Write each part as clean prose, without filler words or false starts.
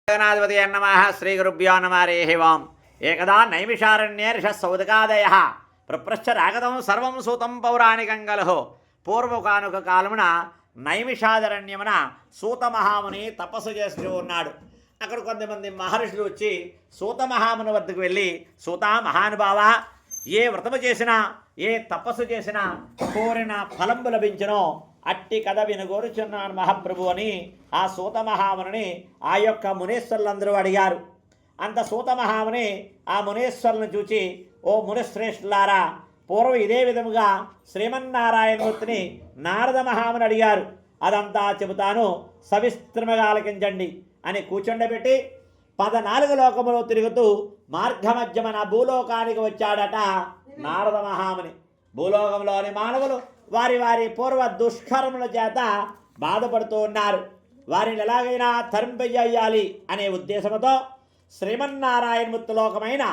గణాధిపతి నమః శ్రీ గురుభ్యో నమః హరి ఓం. ఏకదా నైమిషారణ్యేర్షసౌదకాదయః ప్రప్రశ్చ రాగతం సర్వం సూతం పౌరాణికం కలహో. పూర్వకానుక కాలమున నైమిషారణ్యమున సూత మహాముని తపస్సు చేస్తూ ఉన్నాడు. అక్కడ కొంతమంది మహర్షులు వచ్చి సూత మహాముని వద్దకు వెళ్ళి, సూత మహానుభావ, ఏ వ్రతము చేసినా ఏ తపస్సు చేసినా కోరిన ఫలంబు లభించనో అట్టి కథ వినగోరుచున్నాను మహాప్రభు అని ఆ సూత మహాముని ఆ యొక్క మునీశ్వరులందరూ అడిగారు. అంత సూత మహాముని ఆ మునీశ్వరులను చూచి, ఓ మునిశ్రేష్ఠులారా, పూర్వం ఇదే విధముగా శ్రీమన్నారాయణమూర్తిని నారద మహాముని అడిగారు. అదంతా చెబుతాను, సవిస్తృమగా ఆలకించండి అని కూర్చుండబెట్టి 14 లోకములో తిరుగుతూ మార్గమధ్యమన భూలోకానికి వచ్చాడట నారద మహాముని. భూలోకంలోని మానవులు వారి వారి పూర్వ దుష్కర్మల చేత బాధపడుతూ ఉన్నారు. వారిని ఎలాగైనా తరింపజేయాలి అనే ఉద్దేశంతో శ్రీమన్నారాయణమూర్తి లోకమైన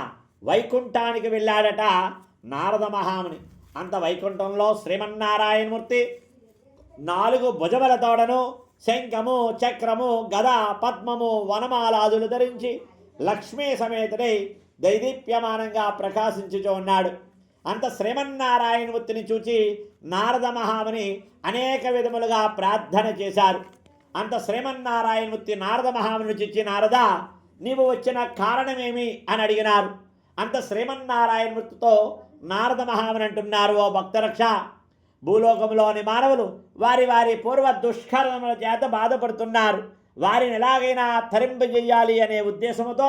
వైకుంఠానికి వెళ్ళాడట నారద మహాముని. అంత వైకుంఠంలో శ్రీమన్నారాయణమూర్తి 4 భుజములతోడను శంఖము, చక్రము, గద, పద్మము, వనమాలాదులు ధరించి లక్ష్మీ సమేతుడై దైదీప్యమానంగా ప్రకాశించుచూ ఉన్నాడు. అంత శ్రీమన్నారాయణమూర్తిని చూచి నారద మహాముని అనేక విధములుగా ప్రార్థన చేశారు. అంత శ్రీమన్నారాయణమూర్తి నారద మహాముని చూచి, నారద, నీవు వచ్చిన కారణమేమి అని అడిగినారు. అంత శ్రీమన్నారాయణమూర్తితో నారద మహాముని అంటున్నారు, ఓ భక్తరక్ష, భూలోకంలోని మానవులు వారి వారి పూర్వ దుష్కర్మల చేత బాధపడుతున్నారు. వారిని ఎలాగైనా తరింపజేయాలి అనే ఉద్దేశంతో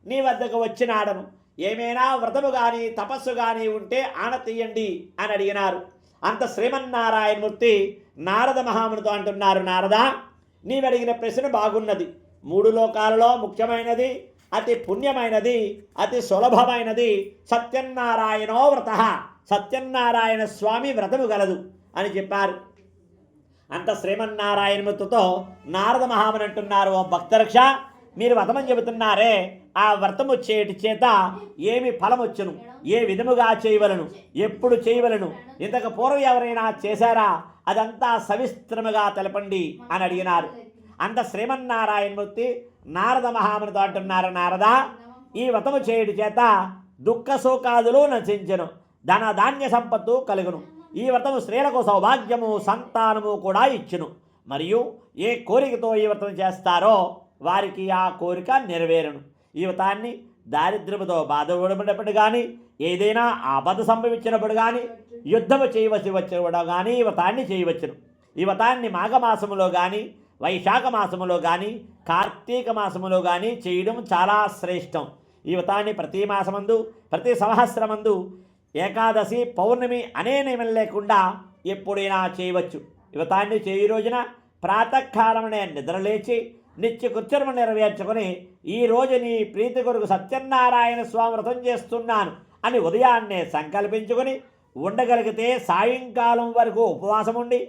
నీ వద్దకు వచ్చినాడను. ఏమైనా వ్రతము కానీ తపస్సు కానీ ఉంటే ఆన తీయండి అని అడిగినారు. అంత శ్రీమన్నారాయణమూర్తి నారద మహామునితో అంటున్నారు, నారద, నీవడిగిన ప్రశ్న బాగున్నది. 3 లోకాలలో ముఖ్యమైనది, అతి పుణ్యమైనది, అతి సులభమైనది సత్యనారాయణో వ్రత, సత్యనారాయణ స్వామి వ్రతము గలదు అని చెప్పారు. అంత శ్రీమన్నారాయణమూర్తితో నారద మహాముని అంటున్నారు, ఓ భక్తరక్ష, మీరు వ్రతమని చెబుతున్నారే, ఆ వ్రతము చేటి చేత ఏమి ఫలమొచ్చును, ఏ విధముగా చేయవలను, ఎప్పుడు చేయవలను, ఇంతకు పూర్వం ఎవరైనా చేశారా, అదంతా సవిస్తృముగా తెలపండి అని అడిగినారు. అంత శ్రీమన్నారాయణమూర్తి నారద మహామునితో అంటున్నారు, నారద, ఈ వ్రతము చేయుటి చేత దుఃఖ శోకాదులు నశించెను, ధన ధాన్య సంపత్తు కలుగును. ఈ వ్రతము స్త్రీలకు సౌభాగ్యము, సంతానము కూడా ఇచ్చును. మరియు ఏ కోరికతో ఈ వ్రతం చేస్తారో వారికి ఆ కోరిక నెరవేరును. ఈ వ్రతాన్ని దారిద్ర్యముతో బాధపడినప్పుడు కానీ, ఏదైనా ఆపద సంభవించినప్పుడు కానీ, యుద్ధము చేయవలసి వచ్చినప్పుడు కానీ ఈ వ్రతాన్ని చేయవచ్చును. ఈ వ్రతాన్ని మాఘమాసములో కానీ, వైశాఖ మాసములో కానీ, కార్తీక మాసములో కానీ చేయడం చాలా శ్రేష్టం. ఈ వ్రతాన్ని ప్రతి మాసమందు, ప్రతి సంవత్సరమందు, ఏకాదశి, పౌర్ణమి అనే నియమం లేకుండా ఎప్పుడైనా చేయవచ్చు. ఈ వ్రతాన్ని చేయి రోజున ప్రాతకాలమునే నిద్రలేచి నిత్యకృత్యము నెరవేర్చుకొని, ఈరోజు నీ ప్రీతి కొరకు సత్యనారాయణ స్వామి వ్రతం చేస్తున్నాను అని ఉదయాన్నే సంకల్పించుకొని ఉండగలిగితే సాయంకాలం వరకు ఉపవాసం ఉండి,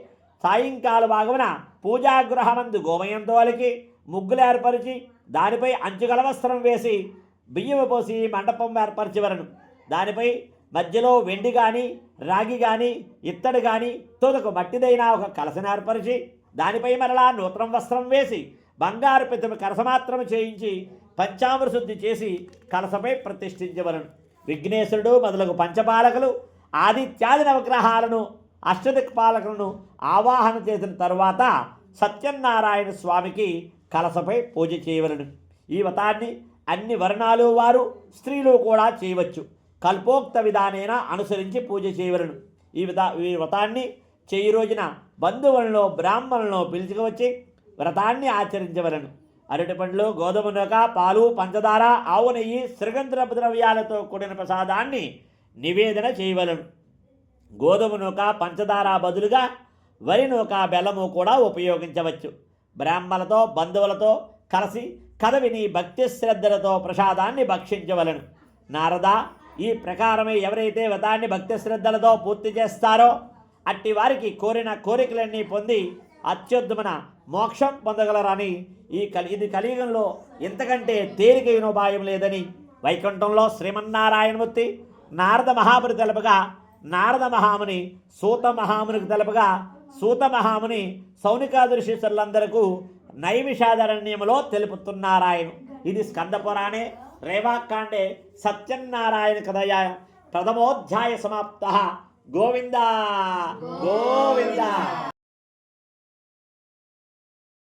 సాయంకాల భాగమున పూజాగృహమందు గోమయంతో అలికి ముగ్గులు ఏర్పరిచి దానిపై అంచుగల వస్త్రం వేసి బియ్యము పోసి మండపం ఏర్పరచివరను. దానిపై మధ్యలో వెండి కానీ, రాగి కానీ, ఇత్తడి కానీ, తోదకు మట్టిదైన ఒక కలసను ఏర్పరిచి దానిపై మరలా నూతనం వస్త్రం వేసి బంగారు ప్రతిమ కలసమాత్రము చేయించి పంచామృత శుద్ధి చేసి కలసపై ప్రతిష్ఠించవలను. విఘ్నేశ్వరుడు మొదలగు పంచపాలకులు, ఆదిత్యాది నవగ్రహాలను, అష్టదిక్పాలకులను ఆవాహన చేసిన తరువాత సత్యనారాయణ స్వామికి కలసపై పూజ చేయవలను. ఈ వ్రతాన్ని అన్ని వర్ణాలు వారు, స్త్రీలు కూడా చేయవచ్చు. కల్పోక్త విధానేన అనుసరించి పూజ చేయవలను. ఈ వ్రతాన్ని చేయి రోజున బంధువులను, బ్రాహ్మణులను పిలుచుకువచ్చి వ్రతాన్ని ఆచరించవలను. అరటి పండ్లు, గోధుమ నూక, పాలు, పంచదార, ఆవు నెయ్యి, శ్రీగంధపు ద్రవ్యాలతో కూడిన ప్రసాదాన్ని నివేదన చేయవలను. గోధుమ నూక, పంచదార బదులుగా వరి నూక, బెల్లము కూడా ఉపయోగించవచ్చు. బ్రాహ్మణులతో, బంధువులతో కలిసి కథ విని భక్తి శ్రద్ధలతో ప్రసాదాన్ని భక్షించవలను. నారద, ఈ ప్రకారమే ఎవరైతే వ్రతాన్ని భక్తి శ్రద్ధలతో పూర్తి చేస్తారో అట్టి వారికి కోరిన కోరికలన్నీ పొంది అత్యుత్తమన మోక్షం పొందగలరని, ఇది కలియుగంలో ఇంతకంటే తేలికైన ఉపాయం లేదని వైకుంఠంలో శ్రీమన్నారాయణమూర్తి నారద మహాముని తెలపగా, నారద మహాముని సూత మహామునికి తెలపగా, సూత మహాముని సౌనికాదురి శిష్యులందరకు నైమిషారణ్యములో తెలుపుతున్నారాయన. ఇది స్కంద పురాణే రేవాకాండే సత్యనారాయణ కథయ ప్రథమోధ్యాయ సమాప్త. గోవింద గోవింద.